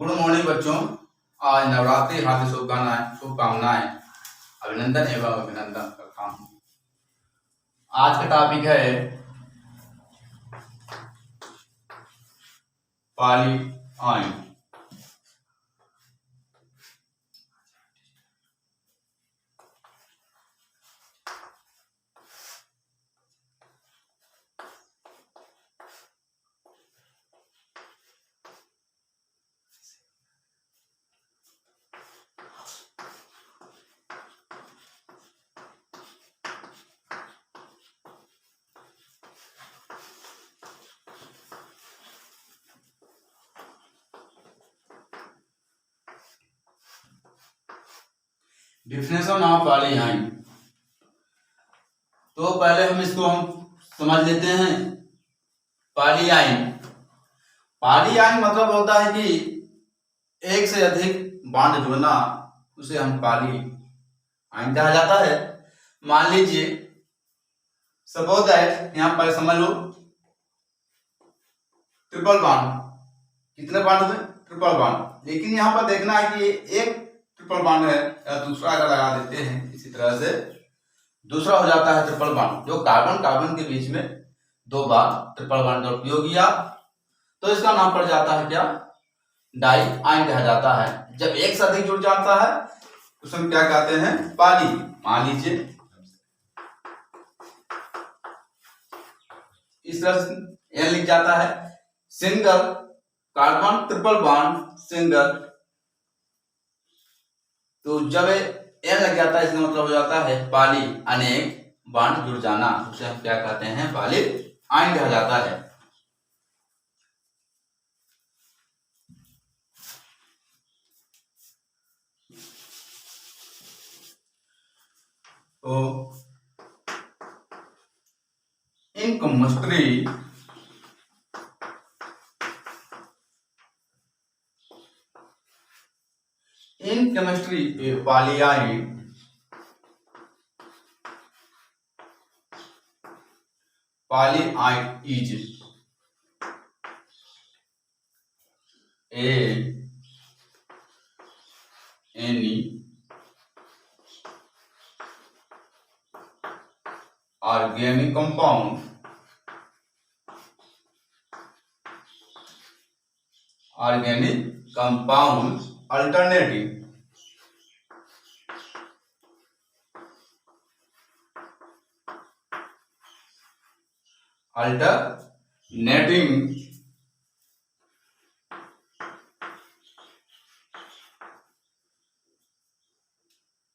Good morning बच्चों। आज नवरात्रि हार्दिक शुभकामनाएं अभिनंदन एवं अभिनंदन करता हूँ। आज का टॉपिक है पाली आइन। डिफिनेशन ऑफ पाली आइन। तो पहले हम समझ लेते हैं। पाली आइन मतलब होता है कि एक से अधिक बांड जुड़ना, उसे हम पाली आइन कहा जाता है। मान लीजिए सपोज दैट, यहां पर समझ लो ट्रिपल बॉन्ड। कितने बॉन्ड हुए? Triple bond. लेकिन यहाँ पर देखना है कि एक ट्रिपल बॉन्ड है या दूसरा अगर लगा देते हैं, इसी तरह से दूसरा हो जाता है ट्रिपल बॉन्ड। जो कार्बन के बीच में दो बार ट्रिपल बॉन्ड का उपयोग किया तो इसका नाम पड़ जाता है क्या? डाई आइन कहा जाता है। जब एक से अधिक जुड़ जाता है उसे हम क्या कहते हैं? पाली। मान लीजिए इस तरह से एन लिख जाता है, single carbon triple bond single. तो जब एन लग जाता है इसका मतलब हो जाता है पाली, अनेक बॉन्ड जुड़ जाना। उसे हम क्या कहते हैं? पाली आइन कहा जाता है। तो इन केमिस्ट्री पाली आइन is any organic compound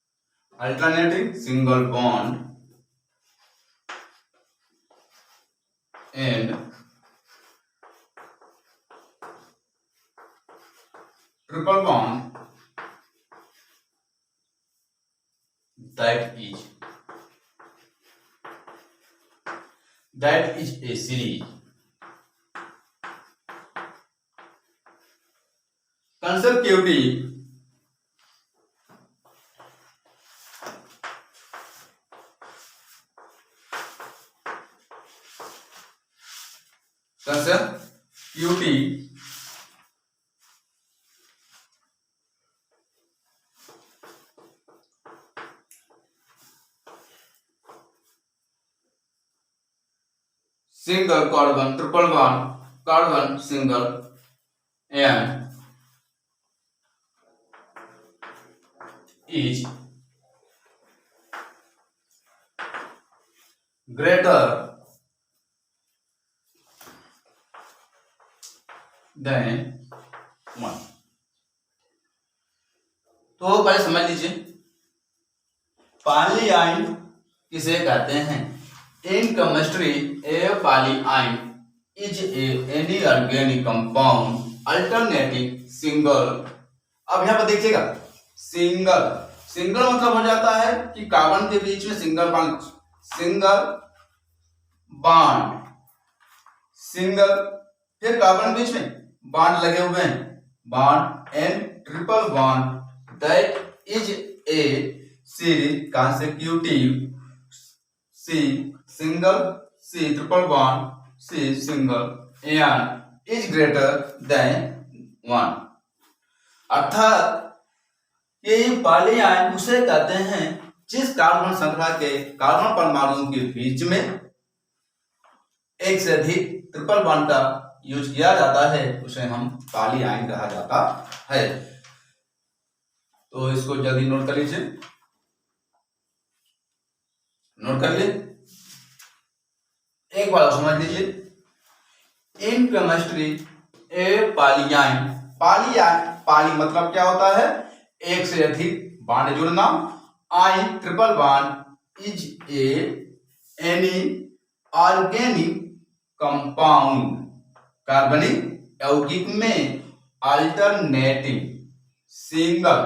alternating single bond and triple bond that is a series. Consecutive single carbon triple bond carbon single and is greater than 1। तो पहले समझ लीजिए पाली आइन किसे कहते हैं। In chemistry, a polyimine is any organic compound alternating single। अब यहाँ पर देखिएगा, सिंगल मतलब हो जाता है कि कार्बन के बीच में सिंगल बॉन्ड, फिर कार्बन के बीच में बॉन्ड लगे हुए हैं, bond and triple bond that is a series consecutive C single C triple bond C single and is greater than 1। अर्थात ये पॉली आयन उसे कहते हैं जिस कार्बन श्रृंखला के कार्बन परमाणुओं के बीच में एक से अधिक ट्रिपल बॉन्ड का यूज किया जाता है, उसे हम पॉली आयन कहा जाता है। तो इसको जल्दी नोट कर लीजिए, नोट कर लिए। एक बार समझ लीजिए, in chemistry A poly ion, poly मतलब क्या होता है, एक से अधिक बॉन्ड जुड़ना। Ion triple bond is any organic compound, कार्बनिक यौगिक में alternating single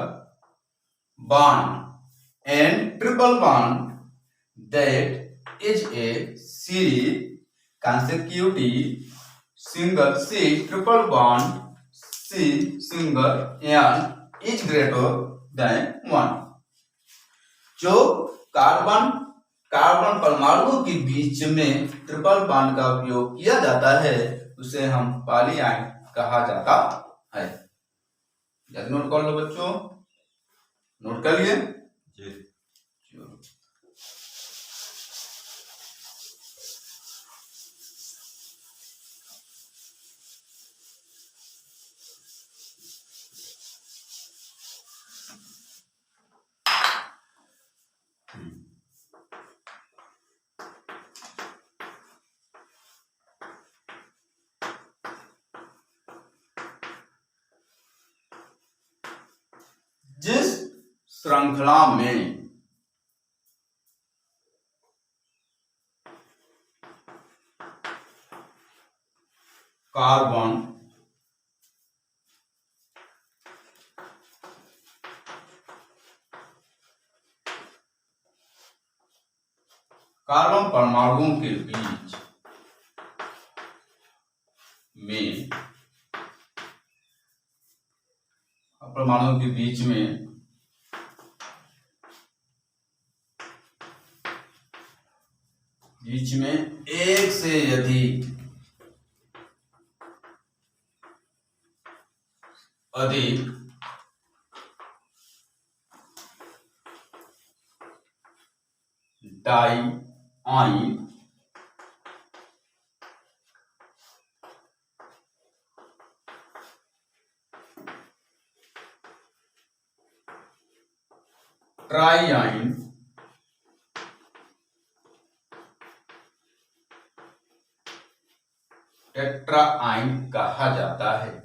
bond and triple bond that is a series consecutive single C triple bond C single and is greater than 1। जो कार्बन परमाणुओं के बीच में ट्रिपल बॉन्ड का उपयोग किया जाता है उसे हम पॉली आयन कहा जाता है। जल्दी नोट कर लो बच्चों, नोट कर लिए जी। जिस श्रृंखला में कार्बन परमाणुओं के बीच में परमाणुओं के बीच में एक से अधिक di ion tri ion tetra ion कहा जाता है।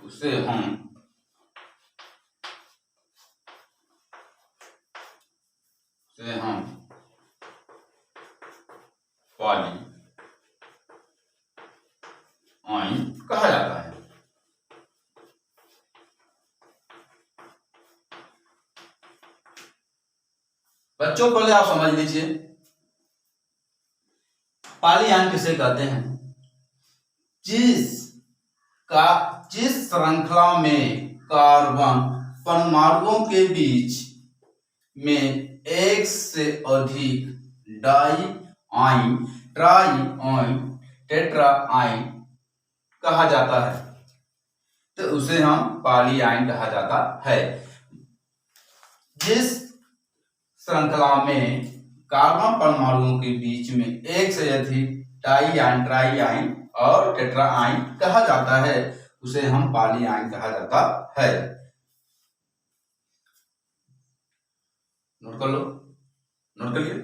उसे हम पॉली आयन कहा जाता है। बच्चों पहले आप समझ लीजिए पॉली आयन किसे कहते हैं, जिस श्रृंखला में कार्बन परमाणुओं के बीच में एक से अधिक di ion, tri ion, tetra ion कहा जाता है, तो उसे हम पॉली आयन कहा जाता है। जिस श्रृंखला में कार्बन परमाणुओं के बीच में एक से अधिक डाई आयन, ट्राई आयन और टेट्रा आयन कहा जाता है उसे हम पॉली आयन कहा जाता है। नोट कर लो, नोट कर लिया।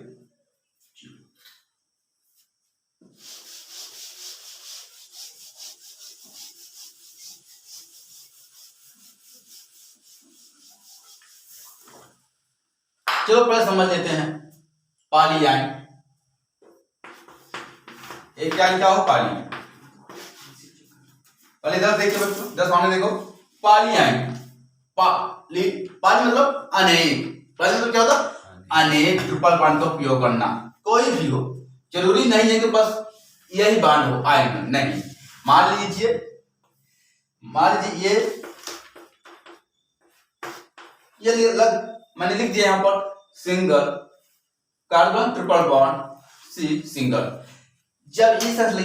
चलो पहले समझ लेते हैं पॉली आयन। एक क्या हो पॉली, पहले इधर देखिए बच्चों, इधर सामने देखो पॉली आयन। पॉली मतलब अनेक, पॉली मतलब क्या होता है, अनेक ट्रिपल बॉन्ड का उपयोग करना। कोई भी हो, जरूरी नहीं है कि बस यही बॉन्ड हो आयन में, नहीं। मान लीजिए ये मैंने लिख दिया यहाँ पर single carbon triple bond C single. जब इस तरह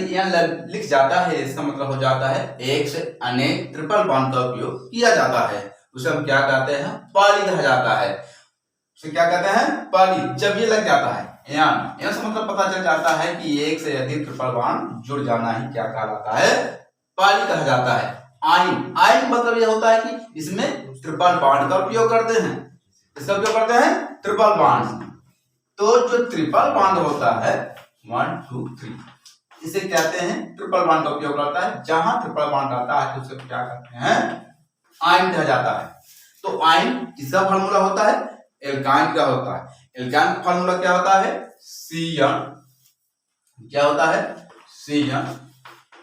लिख जाता है इसका मतलब हो जाता है एक से अनेक ट्रिपल बॉन्ड का उपयोग किया जाता है, उसे हम क्या कहते हैं, पॉली कहा जाता है। उसे क्या कहते हैं, पॉली। जब ये लग जाता है एन से मतलब पता चल जाता है कि एक से अधिक ट्रिपल बॉन्ड जुड़ जाना ही क्या कहलाता है, पॉली कहा जाता है। आइन, आइन मतलब ये होता है कि इसमें ट्रिपल बॉन्ड का उपयोग करते हैं। इसका उपयोग करते हैं ट्रिपल बॉन्ड। तो जो ट्रिपल बॉन्ड होता है 1 2 3, इसे कहते हैं ट्रिपल बॉन्ड का उपयोग करता है। जहां ट्रिपल बॉन्ड आता है तो उसे क्या कहते हैं, आइन कहा जाता है। तो आइन किसका फार्मूला होता है, एल्काइन का होता है। एल्काइन का फार्मूला क्या होता है, Cn, क्या होता है, Cn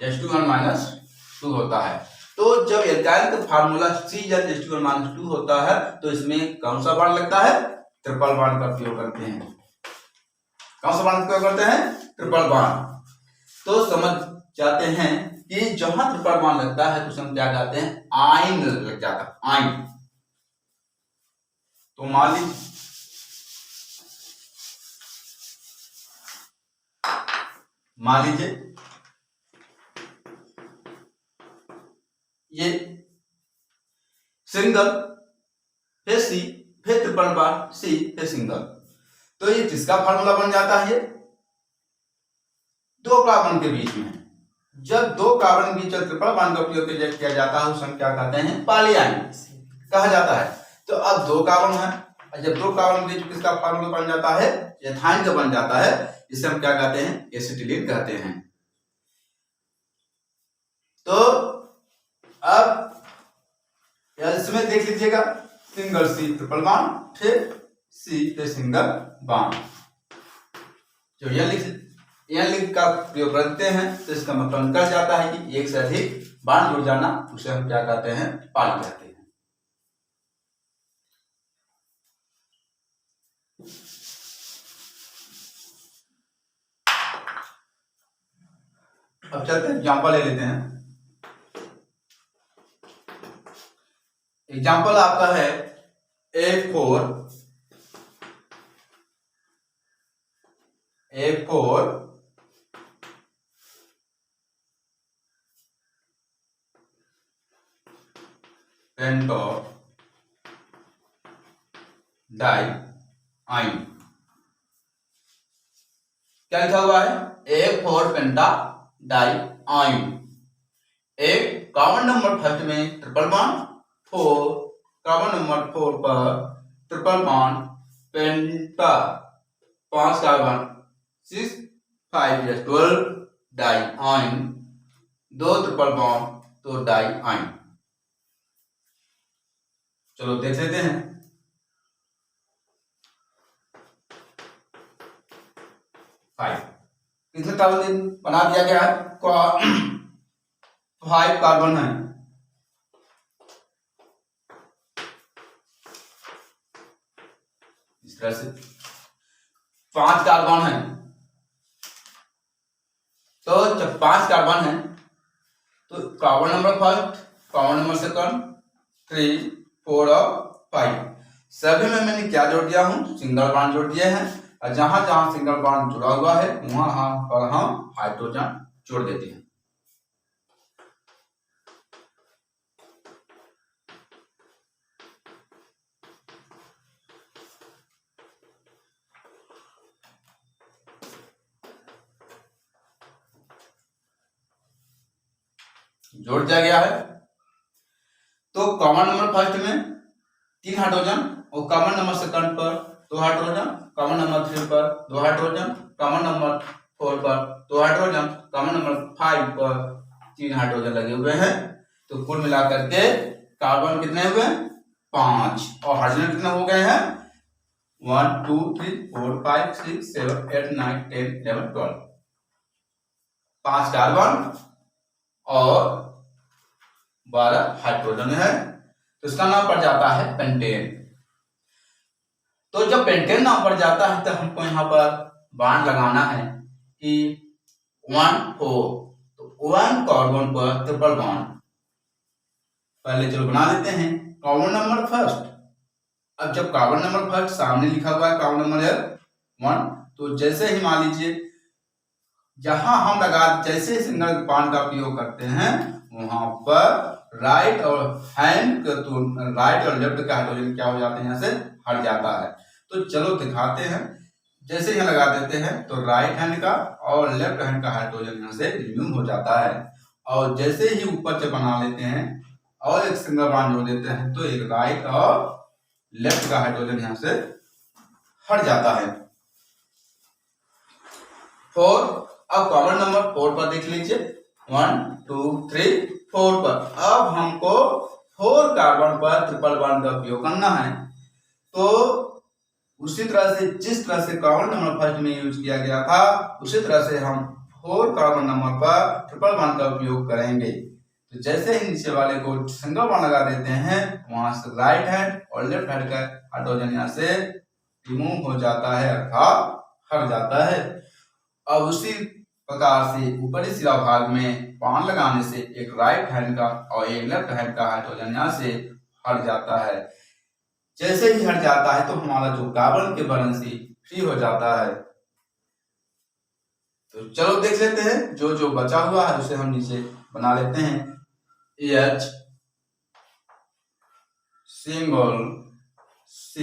H2n-2 होता है। तो जब एल्काइन का फार्मूला Cn H2n-2 होता है तो इसमें कौन सा बॉन्ड लगता है, ट्रिपल बॉन्ड का उपयोग करते हैं। कौन सा बॉन्ड का उपयोग करते हैं, ट्रिपल बॉन्ड। तो समझ जाते हैं कि जहां ट्रिपल बॉन्ड लगता है तो उसे हम क्या कहते हैं, आइन लग जाता है, आइन। तो मान लीजिए ये सिंगल फिर सी फिर ट्रिपल बॉन्ड सी फिर सिंगल, तो ये किसका फार्मूला बन जाता है, दो कार्बन के बीच में। जब दो कार्बन के बीच में ट्रिपल बॉन्ड का उपयोग किया जाता है उसे हम क्या कहते हैं, पॉली आइन कहा जाता है। तो अब दो कार्बन है, जब दो कार्बन के बीच किसका फार्मूला बन जाता है, एथाइन का बन जाता है, इसे हम क्या कहते हैं, एसिटिलीन कहते हैं। तो अब इसमें देख लीजिएगा, सिंगल सी ट्रिपल बॉन्ड फिर सी फिर सिंगल बॉन्ड। जो यह लिख का प्रयोग करते हैं तो इसका मतलब निकल जाता है कि एक से अधिक बॉन्ड जुड़ जाना, उसे हम क्या कहते हैं, पॉली कहते हैं। अब चलते हैं एग्जाम्पल ले लेते हैं। एग्जाम्पल आपका है A4 पेंटो डाई आइन। क्या लिखा हुआ है, A4 पेंटा डाई आइन। एक कार्बन नंबर फर्स्ट में ट्रिपल बॉन्ड 4, कार्बन नंबर 4 पर ट्रिपल बॉन्ड पेंटा 5 कार्बन 6 5 12 डाई आइन, 2 ट्रिपल बॉन्ड तो डाई आइन। चलो देख लेते हैं। कितने कार्बन बना दिया गया है, 5 कार्बन है, इस तरह से 5 कार्बन है। तो जब 5 कार्बन है तो carbon number first, carbon number second, 3 4 और 5 सभी में मैंने क्या जोड़ दिया हूं, सिंगल बॉन्ड जोड़ दिए हैं। और जहां जहां सिंगल बॉन्ड जुड़ा हुआ है वहां पर हम हाइड्रोजन जोड़ देते हैं। जोड़ दिया गया है। तो कॉमन नंबर फर्स्ट में 3 हाइड्रोजन और कॉमन नंबर सेकंड पर 2 हाइड्रोजन, कॉमन नंबर 3 पर 2 हाइड्रोजन, कॉमन नंबर 4 पर 2 हाइड्रोजन, कॉमन नंबर 5 पर 3 हाइड्रोजन लगे हुए हैं। तो कुल मिलाकर के कार्बन कितने हुए, 5, और हाइड्रोजन कितने हो गए हैं, 1 2 3 4 5 6 7 8 9 10 11 12। 5 कार्बन और 12 हाइड्रोजन है, तो इसका नाम पड़ जाता है पेंटेन। तो जब पेंटेन नाम पड़ जाता है तो हमको यहाँ पर बॉन्ड लगाना है कि 1 4, तो 1 कार्बन पर ट्रिपल बॉन्ड पहले चलो बना लेते हैं। कार्बन नंबर फर्स्ट, अब जब कार्बन नंबर फर्स्ट सामने लिखा हुआ है कार्बन नंबर 1, तो जैसे ही मान लीजिए जहां हम जैसे सिंगल बॉन्ड का उपयोग करते हैं वहां पर राइट और लेफ्ट का हाइड्रोजन क्या हो जाते हैं, यहाँ से हट जाता है। तो चलो दिखाते हैं। जैसे यहाँ लगा देते हैं तो राइट हैंड का और लेफ्ट हैंड का हाइड्रोजन यहाँ से रिमूव हो जाता है, और जैसे ही ऊपर से बना लेते हैं और एक सिंगल बॉन्ड जोड़ देते हैं तो एक राइट और लेफ्ट का हाइड्रोजन यहाँ से हट जाता है। 4, अब कॉमन नंबर 4 पर देख लीजिए, 1 2 3 4 पर। अब हमको 4 कार्बन पर ट्रिपल बॉन्ड का उपयोग करना है। तो उसी तरह से जिस तरह से कॉमन नंबर फर्स्ट में यूज किया गया था उसी तरह से हम 4 कार्बन नंबर पर ट्रिपल बॉन्ड का उपयोग करेंगे। तो जैसे ही नीचे वाले को सिंगल बॉन्ड लगा देते हैं वहां से राइट हैंड और लेफ्ट हैंड का हाइड्रोजन यहाँ से रिमूव हो जाता है अर्थात हट जाता है। अब उसी प्रकार से ऊपरी सिरा भाग में बॉन्ड लगाने से एक राइट हैंड का और एक लेफ्ट हैंड का हाइड्रोजन यहाँ से हट जाता है। जैसे ही हट जाता है तो हमारा जो कार्बन के वैलेंसी फ्री हो जाता है। तो चलो देख लेते हैं जो बचा हुआ है उसे हम नीचे बना लेते हैं। H single C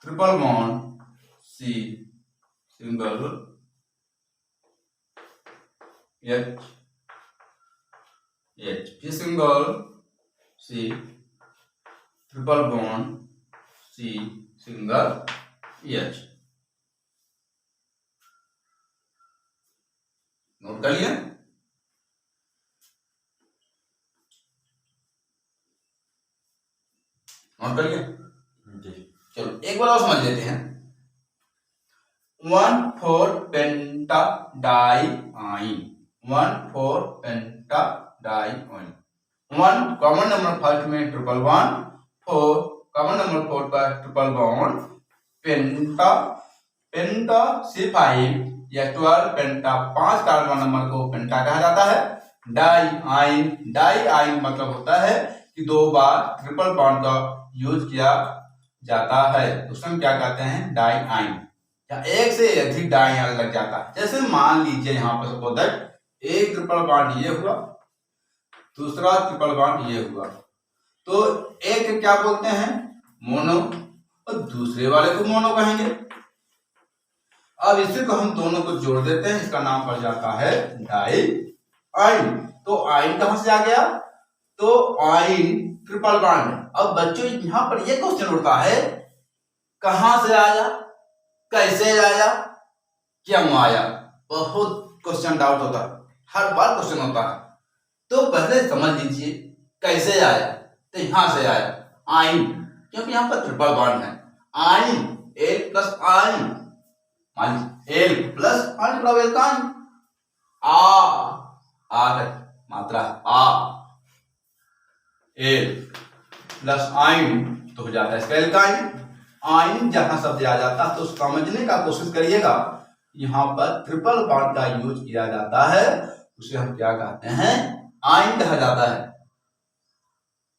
triple bond C single H फिर single C triple bond C single H। Note कर लिया। नोट कर लिया जी। चलो एक बार और समझ लेते हैं। 1,4 पेंटा डाई आइन, 1,4 पेंटा डाई आइन। 1 कॉमन नंबर फर्स्ट में ट्रिपल बॉन्ड, 4 कॉमन नंबर 4 पर ट्रिपल बॉन्ड, पेंटा पेंटा C5 या 12 पेंटा 5 कार्बन नंबर को पेंटा कहा जाता है। डाई आइन मतलब होता है कि 2 बार ट्रिपल बॉन्ड का यूज किया जाता है, उसमें क्या कहते हैं डाई आइन, या एक से अधिक डाई आइन लग जाता है। जैसे मान लीजिए यहाँ पर सपोज दैट एक ट्रिपल बॉन्ड ये हुआ, दूसरा ट्रिपल बॉन्ड ये हुआ, तो एक क्या बोलते हैं मोनो और दूसरे वाले को मोनो कहेंगे। अब इसी को हम दोनों को जोड़ देते हैं, इसका नाम पड़ जाता है डाई आइन। तो आइन कहां से आ गया, तो आइन ट्रिपल बॉन्ड। अब बच्चों यहां पर ये क्वेश्चन उठता है कहां से आया, कैसे आया, क्यों आया। बहुत क्वेश्चन डाउट होता है, हर बार क्वेश्चन होता है। तो पहले समझ लीजिए कैसे आया, तो यहां से आया आइन, क्योंकि यहां पर ट्रिपल बॉन्ड है। आइन एल प्लस आइन, एल प्लस आइन एल का आइन, आ मात्रा आ, एल प्लस आइन तो हो जाता है इसका एल्काइन। आइन जहां शब्द आ जाता है तो समझने का कोशिश करिएगा, यहाँ पर ट्रिपल बॉन्ड का यूज किया जाता है, उसे हम क्या कहते हैं आइन कहा जाता है।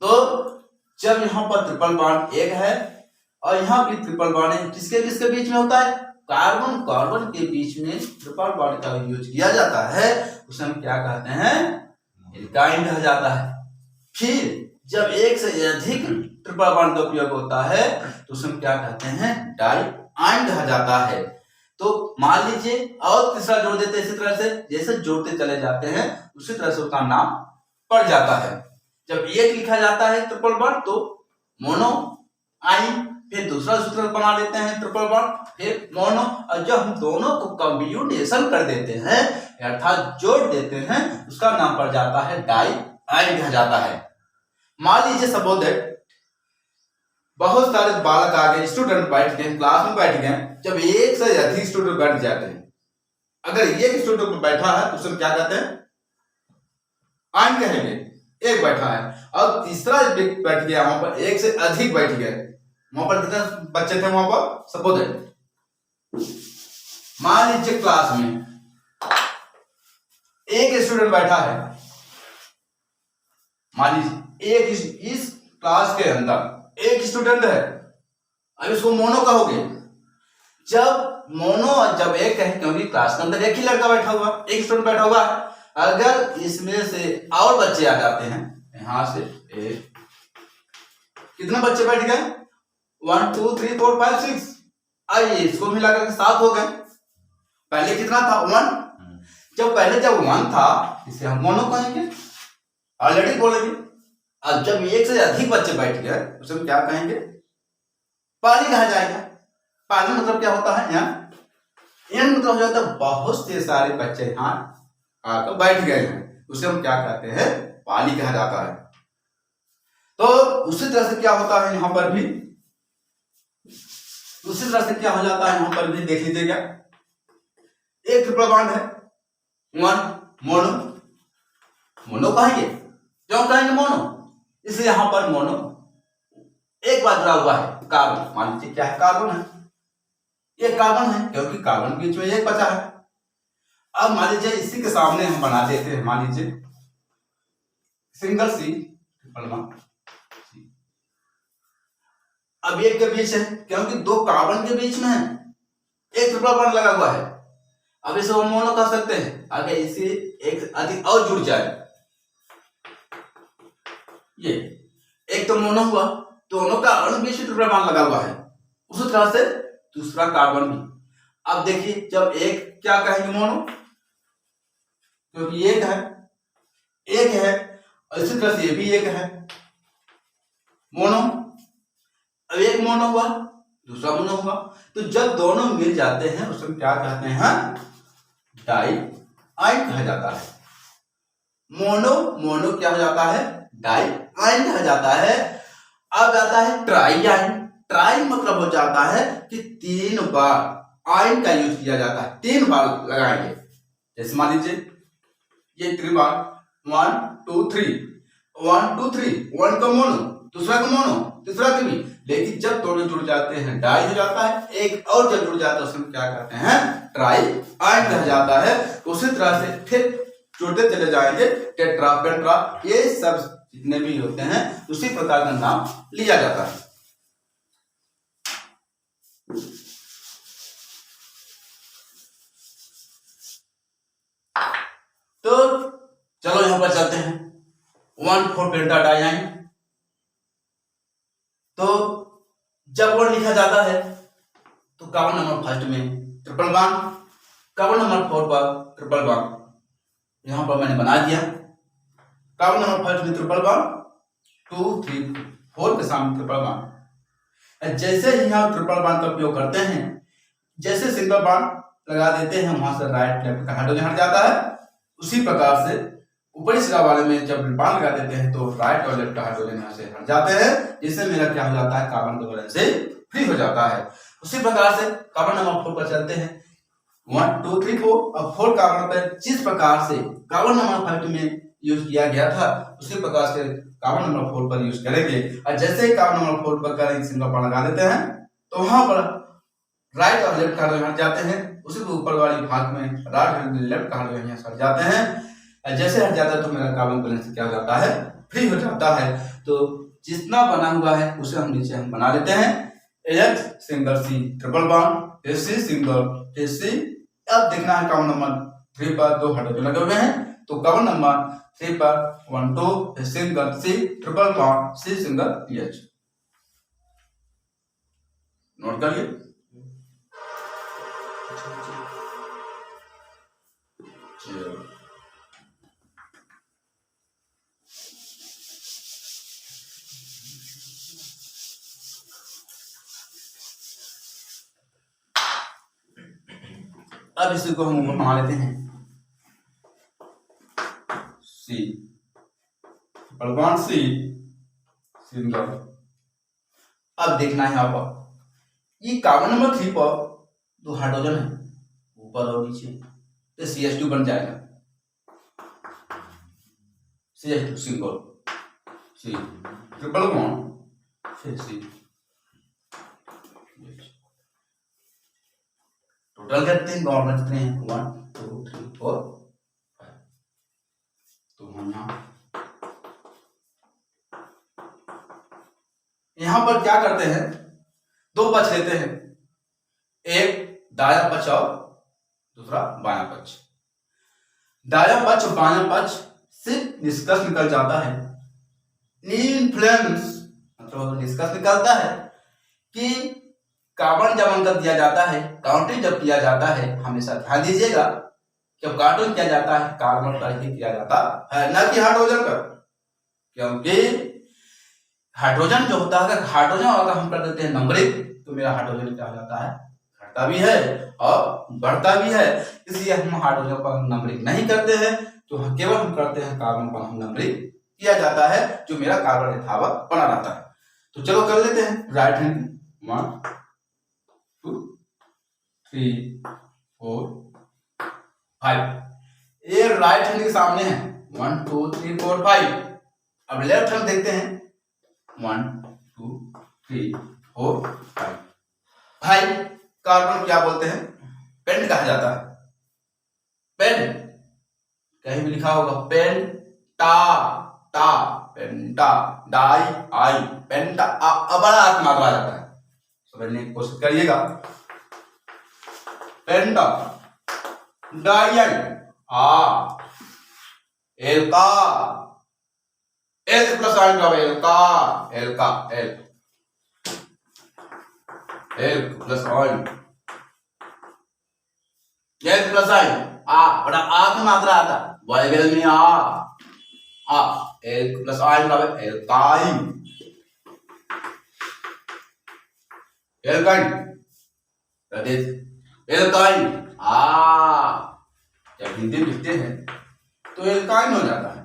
तो जब यहाँ पर ट्रिपल बॉन्ड एक है और यहाँ भी ट्रिपल बॉन्ड है, किसके किसके बीच में होता है, कार्बन कार्बन के बीच में ट्रिपल बॉन्ड का यूज किया जाता है, उसे हम क्या कहते हैं एल्काइन कहा जाता है। फिर जब एक से अधिक ट्रिपल बॉन्ड का उपयोग होता है तो उसे हम क्या कहते हैं डाई आइन कहा जाता है। तो मान लीजिए और तीसरा जोड़ देते हैं, इसी तरह से जैसे जोड़ते चले जाते हैं उसी तरह से उसका नाम पड़ जाता है। जब एक लिखा जाता है ट्रिपल बॉन्ड तो मोनो आइन, फिर दूसरा सूत्र बना लेते हैं ट्रिपल बॉन्ड, फिर मोनो, और जब हम दोनों को कॉम्बिनेशन कर देते हैं अर्थात जोड़ देते हैं उसका नाम पड़ जाता है डाई आइन कहा जाता है। मान लीजिए सपोज दैट बहुत सारे बालक आ गए, स्टूडेंट बैठ गए क्लास में बैठ गए, जब एक से अधिक स्टूडेंट बैठ जाते हैं, अगर एक स्टूडेंट बैठा है तो उसे क्या कहते हैं आइन कहेंगे, एक बैठा है। अब तीसरा बैठ गया, वहां पर एक से अधिक बैठ गए, वहां पर कितने बच्चे थे वहां पर सपोज दैट मान लीजिए क्लास में एक स्टूडेंट बैठा है, मान लीजिए एक इस क्लास के अंदर एक स्टूडेंट है, अब इसको मोनो कहोगे। जब मोनो जब एक है, क्योंकि क्लास के अंदर एक ही लड़का बैठा हुआ, एक स्टूडेंट बैठा हुआ है, अगर इसमें से और बच्चे आ जाते हैं, यहां से एक, कितने बच्चे बैठ गए, 1 2 3 4 5 6, आइए इसको मिलाकर के 7 हो गए। पहले कितना था 1, जब 1 था इसे हम मोनो कहेंगे, ऑलरेडी बोलेंगे। अब जब एक से अधिक बच्चे बैठ गए उसे हम क्या कहेंगे, पाली कहा जाएगा। पाली मतलब क्या होता है, यहाँ मतलब हो जाता है बहुत से सारे बच्चे यहाँ आकर बैठ गए हैं, उसे हम क्या कहते हैं, पाली कहा जाता है। तो उसी तरह से क्या होता है यहाँ पर भी, उसी तरह से क्या हो जाता है यहाँ पर भी, देख लीजिएगा। एक ट्रिपल बॉन्ड है, 1 मोनो, मोनो कहेंगे, क्यों कहेंगे मोनो, इसलिए यहां पर मोनो एक बार जुड़ा हुआ है कार्बन, मान लीजिए क्या है, कार्बन है, ये कार्बन है क्योंकि कार्बन बीच में एक बचा है। अब मान लीजिए इसी के सामने हम बना देते हैं, मान लीजिए सिंगल सी ट्रिपल बॉन्ड, अब एक के बीच है, क्योंकि 2 कार्बन के बीच में है, एक ट्रिपल बॉन्ड लगा हुआ है, अब इसे हम मोनो कह सकते हैं। अगर इसे एक अधिक और जुड़ जाए, ये एक तो मोनो हुआ, दोनों कार्बन बीच में ट्रिपल बॉन्ड लगा हुआ है, उसी तरह से दूसरा कार्बन भी। अब देखिए जब एक, क्या कहेंगे मोनो, क्योंकि एक है, और इसी तरह से ये भी एक है, मोनो। अब एक मोनो हुआ, दूसरा मोनो हुआ, तो जब दोनों मिल जाते हैं उसे हम क्या कहते हैं, डाई आइन कहा जाता है। मोनो क्या हो जाता है, डाई आइन कहा जाता है। अब आता है ट्राई आइन, ट्राई मतलब हो जाता है कि 3 बार आइन का यूज किया जाता है, 3 बार लगाएंगे। जैसे मान लीजिए ये त्रिबार 1 2 3, 1 2 3, 1 का मोनो, दूसरा का मोनो, तीसरा का भी, लेकिन जब दोनों जुड़ जाते हैं डाई हो जाता है, एक और जब जुड़ जाता है उसमें क्या कहते हैं, ट्राई आइन कहा जाता है। उसी तरह से फिर जुड़ते चले जाएंगे, टेट्रा पेट्रा, ये सब जितने भी होते हैं उसी प्रकार का नाम लिया जाता है। तो चलो यहां पर चलते हैं 1,4 पेंटा डाइआइन। तो जब वो लिखा जाता है तो कार्बन नंबर फर्स्ट में ट्रिपल बॉन्ड, कार्बन नंबर 4 पर ट्रिपल बॉन्ड, यहां पर मैंने बना दिया। कार्बन नंबर फर्स्ट में ट्रिपल बॉन्ड, 2 3 4 के सामने ट्रिपल बॉन्ड। जैसे ही हम ट्रिपल बॉन्ड का उपयोग करते हैं, जैसे सिंगल बॉन्ड लगा देते हैं वहां से राइट लेफ्ट का हाइड्रोजन हट जाता है, उसी प्रकार से ऊपरी सिरा वाले में जब बॉन्ड लगा देते हैं तो राइट और लेफ्ट का हाइड्रोजन यहाँ से हट जाते हैं, जिससे मेरा क्या हो जाता है, कार्बन का बैलेंस से फ्री हो जाता है। उसी प्रकार से कार्बन नंबर 4 पर चलते हैं, 1 2 3 4। अब 4 कार्बन पर जिस प्रकार से कार्बन नंबर 5 में यूज किया गया था उसी प्रकार से कार्बन नंबर 4 पर यूज करेंगे। और जैसे ही कार्बन नंबर 4 पर करेंगे सिंगल बॉन्ड लगा देते हैं तो वहां पर राइट और लेफ्ट कार्बन हट जाते हैं, उसी के ऊपर वाली भाग में राइट और लेफ्ट कार्बन यहाँ हट जाते हैं। जैसे हट जाता है तो मेरा कार्बन बैलेंस क्या हो जाता है, फ्री हो जाता है। तो जितना बना हुआ है उसे हम नीचे हम बना लेते हैं, H single C triple bond, C single C। अब देखना है कार्बन नंबर 3 पर 2 हाइड्रोजन लगे हुए हैं, तो कार्बन नंबर 3 पर 1 2 single C triple bond, C single H। Note करिए। अब इसी को हम ऊपर बना लेते हैं, C triple bond C single. अब देखना है यहाँ पर ये कार्बन नंबर 3 पर 2 हाइड्रोजन है ऊपर और नीचे, तो CH2 बन जाएगा, CH2 single C triple bond फिर C। टोटल करते हैं, गवर्नमेंट कितने हैं, 1 2 3 4 5। तो हम यहाँ पर क्या करते हैं, 2 पक्ष लेते हैं, एक दायां पक्ष और दूसरा बायां पक्ष। दायां पक्ष बायां पक्ष से निष्कर्ष निकल जाता है, इन्फ्लुएंस मतलब निष्कर्ष निकलता है कि कार्बन जब अंक दिया जाता है, काउंटिंग जब किया जाता है, हमेशा ध्यान दीजिएगा जब काउंटिंग किया जाता है कार्बन पर ही किया जाता है, न कि हाइड्रोजन पर। क्योंकि हाइड्रोजन जो होता है, हाइड्रोजन अगर हम कर देते हैं नंबरिंग तो मेरा हाइड्रोजन क्या हो जाता है, घटता भी है और बढ़ता भी है। इसलिए हम हाइड्रोजन पर नंबरिंग नहीं करते हैं, तो केवल हम करते हैं कार्बन पर हम नंबरिंग किया जाता है, जो मेरा कार्बन यथावत बना रहता है। तो चलो कर लेते हैं राइट हैंड 1 2 3 4 5। ये राइट हैंड के सामने है 1 2 3 4 5। अब लेफ्ट हैंड देखते हैं 1 2 3 4 5। भाई कार्बन क्या बोलते हैं, पेंट कहा जाता है। पेन कहीं भी लिखा होगा पेन टा टा पेंटा डाई आई पेंटा बड़ा हाथ मात्रा आ जाता है, समझने की कोशिश करिएगा। पेंटा डाई आ एल्का एल प्लस आइन का एल्का एल्का एल एल प्लस आइन एल प्लस आइन आ बड़ा आ की मात्रा आता वाइवेल में आ एल प्लस आइन का एल्काइन एल्काइन एल्काइन जब हिंदी में लिखते हैं तो एल्काइन हो जाता है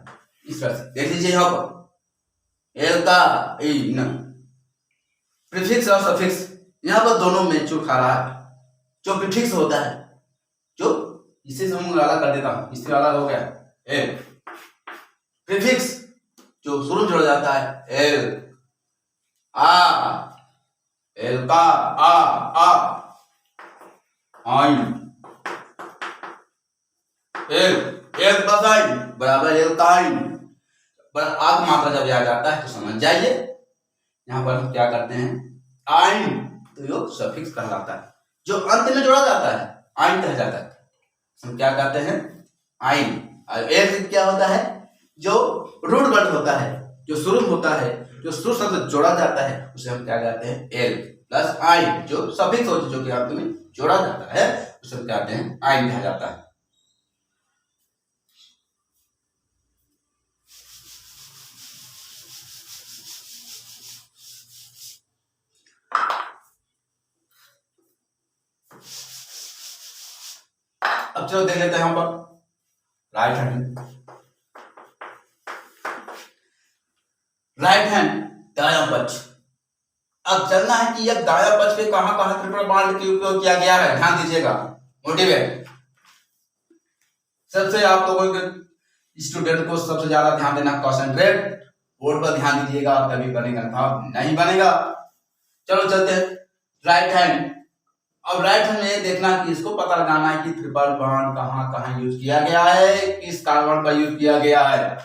इस तरह से। देख लीजिए यहाँ पर एल्काइन प्रीफिक्स और सफिक्स यहाँ पर दोनों में चूक खा रहा है। जो प्रीफिक्स होता है, जो इसे समूह अलग कर देता हूं, इससे अलग हो गया एल। प्रीफिक्स जो शुरू जोड़ा जाता है एल आ एल का आ आइन एल एल प्लस आइन बराबर एल का आइन। पर आग मात्रा जब आ जाता है तो समझ जाइए यहाँ पर हम क्या करते हैं, आइन तो यो सफिक्स कहलाता है, जो अंत में जोड़ा जाता है आइन कहा जाता है। हम क्या कहते हैं आइन। और एल क्या होता है, जो रूट वर्ड होता है, जो शुरू होता है, जो शुरू शब्द जोड़ा जाता है उसे हम क्या कहते हैं एल प्लस आइन। जो सफिक्स होता है जो कि अंत में जोड़ा जाता है उसे हम कहते हैं आइन कहा जाता है। अब चलो देख लेते हैं यहाँ पर राइट हैंड। राइट हैंड दायां पक्ष। अब जानना है कि यह दायां पक्ष पे कहां कहां ट्रिपल बॉन्ड का उपयोग किया गया है, ध्यान दीजिएगा। मोटिवेट सबसे आप लोगों के स्टूडेंट को सबसे ज्यादा ध्यान देना, कंसंट्रेट बोर्ड पर ध्यान दीजिएगा, तभी बनेगा भाव नहीं बनेगा। चलो चलते हैं राइट हैंड। अब राइट हैंड में देखना कि इसको पता लगाना है कि ट्रिपल बॉन्ड कहां कहां यूज किया गया है, किस कार्बन पर यूज किया गया है।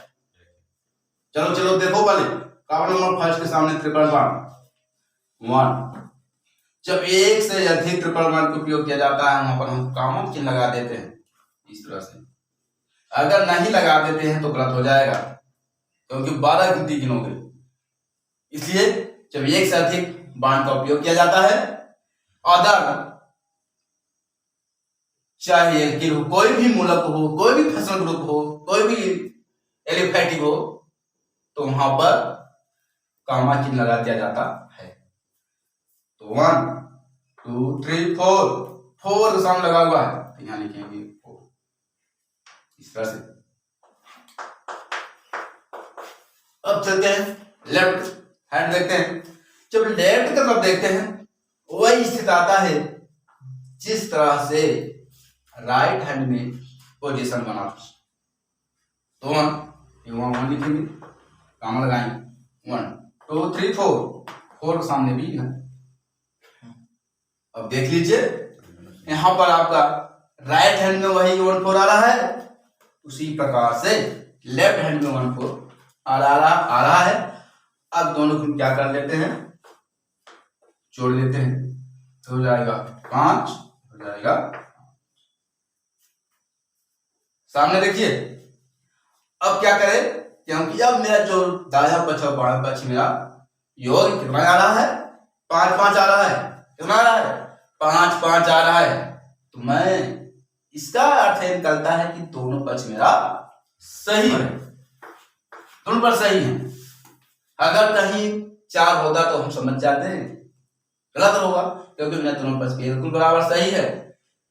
चलो चलो देखो पहले कार्बन नंबर फर्स्ट के सामने ट्रिपल बॉन्ड 1। जब एक से अधिक ट्रिपल बॉन्ड का उपयोग किया जाता है वहां पर हम कॉमन चिन्ह लगा देते हैं इस तरह से। अगर नहीं लगा देते हैं तो गलत हो जाएगा, क्योंकि 12 गिनती गिनोगे। इसलिए जब एक से अधिक बॉन्ड का उपयोग किया जाता है, अदर चाहे एल्किल हो, कोई भी मूलक हो, कोई भी फंक्शनल ग्रुप हो, कोई भी एलिफेटिक हो, तो वहां पर कामा चिन्ह लगा दिया जाता है। तो 1 2 3 4 के सामने लगा हुआ है तो यहां लिखेंगे 4 इस तरह से। अब चलते हैं लेफ्ट हैंड देखते हैं। जब लेफ्ट की तरफ देखते हैं वही स्थिति आता है जिस तरह से राइट हैंड में पोजीशन बना। तो 1 लिखेंगे, कामा लगाएंगे 1 2 3 4 के सामने भी है। अब देख लीजिए यहां पर आपका राइट हैंड में वही 1 4 आ रहा है, उसी प्रकार से लेफ्ट हैंड में 1 4 आ रहा है। अब दोनों को क्या कर लेते हैं, जोड़ लेते हैं तो हो जाएगा 5 जाएगा। सामने देखिए, अब क्या करें, क्योंकि अब मेरा जो दाया पक्ष और बायां पक्ष मेरा योग कितना आ रहा है, 5 5 आ रहा है। कितना आ रहा है, 5 5 आ रहा है। तो मैं इसका अर्थ ये निकलता है कि दोनों पक्ष मेरा सही है, दोनों पर सही है। अगर कहीं 4 होता तो हम समझ जाते हैं गलत होगा, क्योंकि मेरा दोनों पक्ष बिल्कुल बराबर सही है।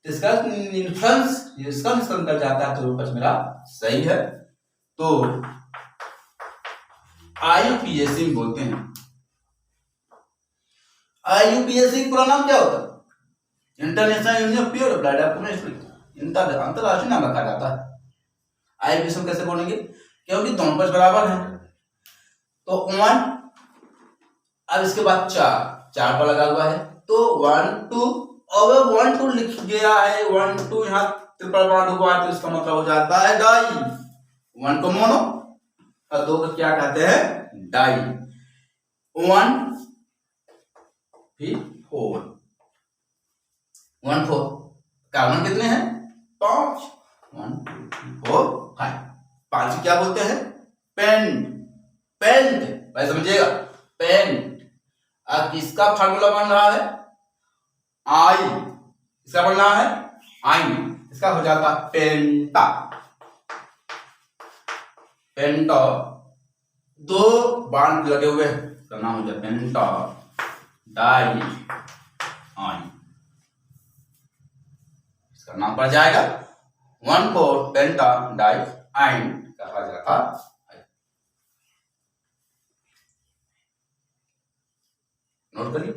इसका निष्कर्ष कर जाता है दोनों पक्ष मेरा सही है। तो IUPAC बोलते हैं। IUPAC पूरा नाम क्या होता है, international union of pure applied chemistry, अंतरराष्ट्रीय नाम रखा जाता है। IUPAC कैसे बोलेंगे, क्योंकि दोनों पक्ष बराबर हैं। तो 1, अब इसके बाद 4 पर लगा हुआ है, तो 1 2, अब 1 2 लिख गया है, 1 2 यहाँ ट्रिपल बॉन्ड हुआ है, तो इसका मतलब हो जाता है डाई। 1 को मोनो और 2 को क्या कहते हैं, डाई। 1 फिर 4, 1 4, कार्बन कितने हैं, 5, 1 2 3 4 5, 5 क्या बोलते हैं, पेंट। पेंट भाई समझिएगा, पेंट। अब किसका फार्मूला बन रहा है, आई, इसका बन रहा है आई, इसका हो जाता पेंटा। पेंटा, 2 बांड लगे हुए हैं, इसका नाम हो जाता पेंटा डाई आई, इसका नाम पड़ जाएगा 1,4 पेंटा डाई आइन कहा जाता है। नोट करिए।